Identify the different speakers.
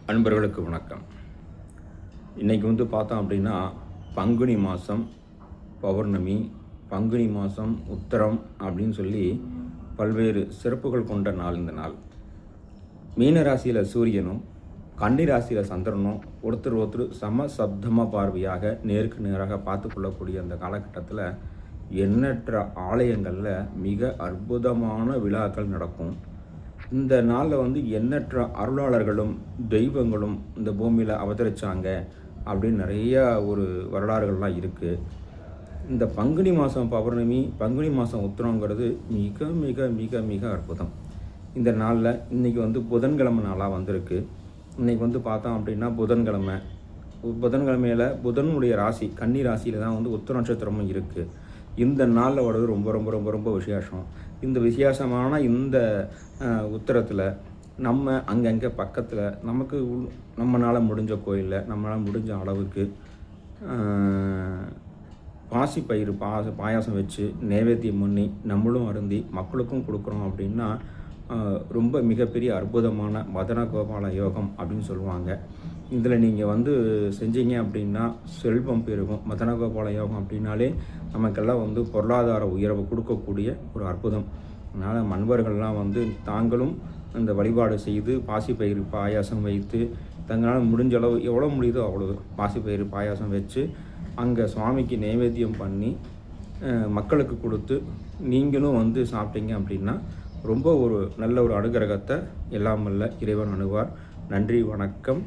Speaker 1: அன்பர்களுக்கு வணக்கம். இன்றைக்கி பார்த்தோம் அப்படின்னா பங்குனி மாதம் பௌர்ணமி, பங்குனி மாதம் உத்திரம் அப்படின்னு சொல்லி பல்வேறு சிறப்புகள் கொண்ட நாள். இந்த நாள் மீன ராசியில் சூரியனும் கன்னி ராசியில் சந்திரனும் ஒருத்தர் சம சப்தம பார்வையாக நேருக்கு நேராக பார்த்து கொள்ளக்கூடிய அந்த காலகட்டத்தில் எண்ணற்ற ஆலயங்களில் மிக அற்புதமான விழாக்கள் நடக்கும். இந்த நாளில் எண்ணற்ற அருளாளர்களும் தெய்வங்களும் இந்த பூமியில் அவதரித்தாங்க அப்படின்னு நிறைய ஒரு வரலாறுகள்லாம் இருக்குது. இந்த பங்குனி மாதம் பௌர்ணமி, பங்குனி மாதம் உத்திரங்கிறது மிக மிக மிக மிக அற்புதம். இந்த நாளில் இன்றைக்கி புதன்கிழமை நாளாக வந்திருக்கு. இன்றைக்கி பார்த்தோம் அப்படின்னா புதன்கிழமையில் புதனுடைய ராசி கன்னி ராசியில் தான் உத்திர நட்சத்திரமும் இருக்குது. இந்த நாளில் வர்றது ரொம்ப ரொம்ப ரொம்ப ரொம்ப விசேஷம். இந்த விசேஷமான இந்த உத்திரத்தில் நம்ம அங்கங்கே பக்கத்தில் நம்மளால் முடிஞ்ச கோயிலில் நம்மளால் முடிஞ்ச அளவுக்கு பாசிப்பயிறு பாயாசம் வச்சு நைவேத்தியம் பண்ணி நம்மளும் அருந்தி மக்களுக்கும் கொடுக்குறோம் அப்படின்னா ரொம்ப மிகப்பெரிய அற்புதமான மதன கோபால யோகம் அப்படின்னு சொல்லுவாங்க. இதில் நீங்கள் செஞ்சீங்க அப்படின்னா செல்வம் பெருகும். மதன கோபால யோகம் அப்படின்னாலே நமக்கெல்லாம் பொருளாதார உயர்வு கொடுக்கக்கூடிய ஒரு அற்புதம். அதனால் மண்பர்கள்லாம் தாங்களும் அந்த வழிபாடு செய்து பாசிப்பயிறு பாயாசம் வைத்து தங்களால் முடிஞ்ச அளவு எவ்வளோ முடியுதோ அவ்வளோ பாசிப்பயிறு பாயாசம் வச்சு அங்கே சுவாமிக்கு நைவேத்தியம் பண்ணி மக்களுக்கு கொடுத்து நீங்களும் சாப்பிட்டீங்க அப்படின்னா ரொம்ப ஒரு நல்ல ஒரு அனுகிரகத்தை எல்லாம் வல்ல இறைவன் அணுவார். நன்றி, வணக்கம்.